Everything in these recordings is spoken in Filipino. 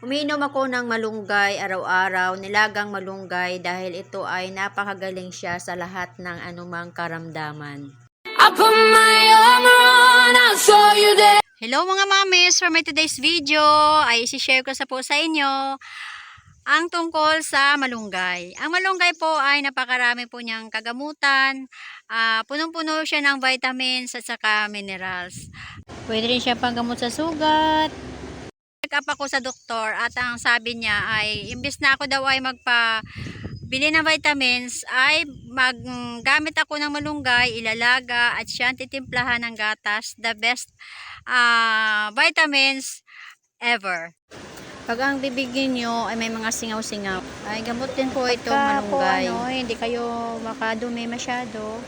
Umiinom ako ng malunggay araw-araw, nilagang malunggay dahil ito ay napakagaling siya sa lahat ng anumang karamdaman. Hello mga mamis, for my today's video ay isi-share ko po sa inyo ang tungkol sa malunggay. Ang malunggay po ay napakarami po niyang kagamutan, punong-puno siya ng vitamins at saka minerals. Pwede rin siya panggamot sa sugat. Check-up ako sa doktor at ang sabi niya ay imbes na ako daw ay bili ng vitamins ay maggamit ako ng malunggay, ilalaga at siya titimplahan ng gatas, the best vitamins ever. Pag ang bibigyan nyo ay may mga singaw-singaw, ay gamot din po itong malunggay. Hindi kayo makadumi masyado,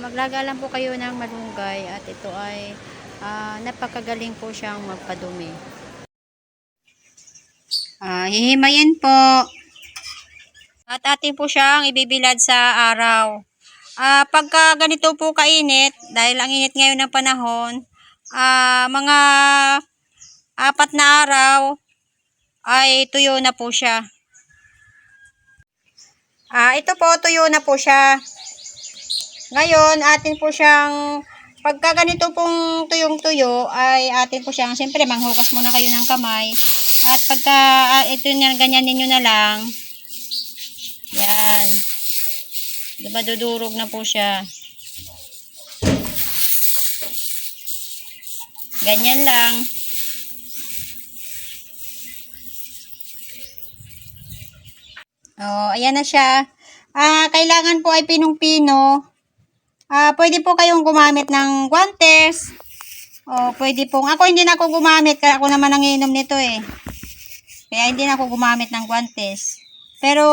maglaga lang po kayo ng malunggay at ito ay napakagaling po siyang magpadumi. Hihimayin po at atin po siyang ibibilad sa araw. Pagka ganito po kainit, dahil ang init ngayon ng panahon, mga 4 na araw ay tuyo na po siya. Ito po, tuyo na po siya. Ngayon, atin po siyang, pagka ganito pong tuyong-tuyo, ay atin po siyang, siyempre manghugas muna kayo ng kamay. At pagka ito ganyan ninyo na lang, yan, diba dudurog na po siya. Ganyan lang. Ayan na siya. Kailangan po ay pinong-pino. Pwede po kayong gumamit ng guantes. Pwede pong, ako hindi na ako gumamit, kaya ako naman nangiinom nito eh. Kaya hindi na ako gumamit ng guantes. Pero,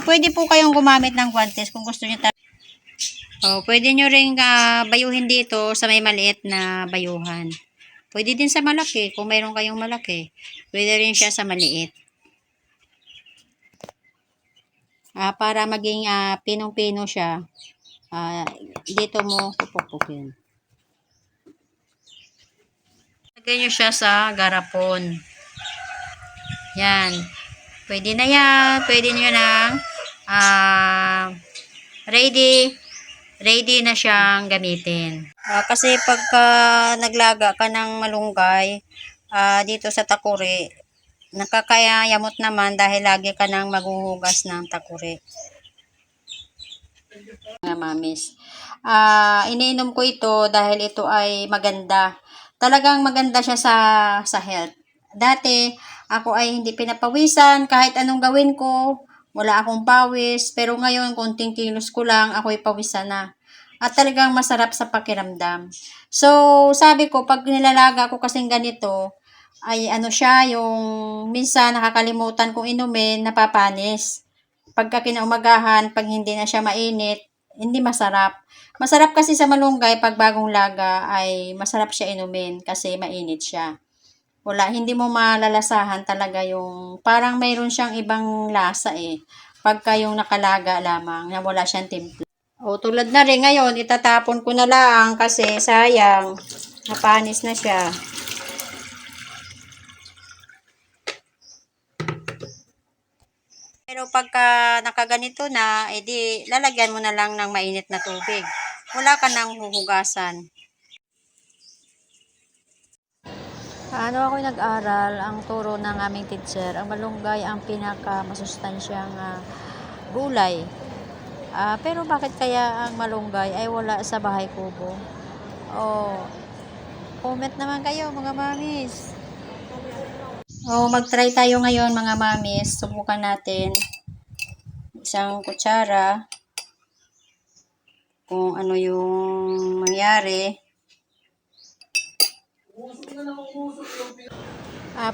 pwede po kayong gumamit ng guantes kung gusto nyo pwede nyo ring bayuhin dito sa may maliit na bayuhan. Pwede din sa malaki, kung mayroon kayong malaki. Pwede rin siya sa maliit. Para maging pinong-pino siya, dito mo pupukpukin. Lagay nyo siya sa garapon. Yan. Pwede na yan. Pwede nyo nang ready na siyang gamitin. Kasi pagka naglaga ka ng malunggay dito sa takuri, nakakayamot naman dahil lagi ka nang maghuhugas ng takuri. Mga mamis. Iniinom ko ito dahil ito ay maganda. Talagang maganda siya sa health. Dati, ako ay hindi pinapawisan. Kahit anong gawin ko, wala akong pawis. Pero ngayon, konting kilos ko lang, ako'y pawisan na. At talagang masarap sa pakiramdam. So, sabi ko, pag nilalaga ko kasing ganito, ay ano siya, yung minsan nakakalimutan kong inumin, napapanis. Pagka kinaumagahan, pag hindi na siya mainit, hindi masarap. Masarap kasi sa malunggay, pag bagong laga, ay masarap siya inumin kasi mainit siya. Hindi mo malalasahan talaga yung, parang mayroon siyang ibang lasa eh. Pagka yung nakalaga lamang, na wala siyang timpla. Tulad na rin ngayon, itatapon ko na lang kasi sayang, napanis na siya. Pero pagka nakaganito na, edi lalagyan mo na lang ng mainit na tubig. Wala ka nang huhugasan. Ako nag-aral, ang turo ng aming teacher, ang malunggay ang pinaka-masustansyang gulay. Pero bakit kaya ang malunggay ay wala sa bahay kubo? Comment naman kayo mga mamis. Mag-try tayo ngayon mga mamis. Subukan natin. Isang kutsara. Kung ano yung mangyari.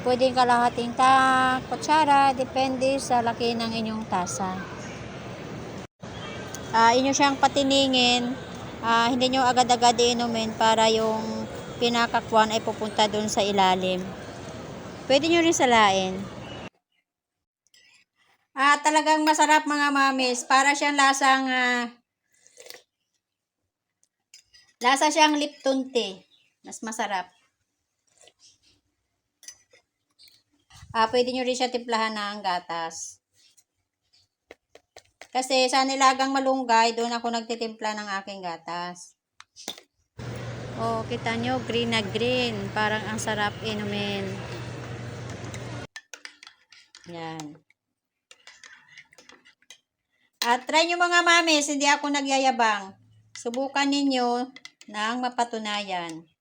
Pwedeng kalahating kutsara. Depende sa laki ng inyong tasa. Inyo siyang patiningin. Hindi nyo agad-agad inumin para yung pinakakwan ay pupunta dun sa ilalim. Pwede nyo rin salain. Talagang masarap mga mamis. Para siyang lasa siyang Lipton tea. Mas masarap. Pwede nyo rin siya timplahan ng gatas. Kasi sa nilagang malunggay, doon ako nagtitimpla ng aking gatas. Oh, kita nyo, green na green. Parang ang sarap inumin. Yan. At try nyo mga mamis, hindi ako nagyayabang. Subukan ninyo ng mapatunayan.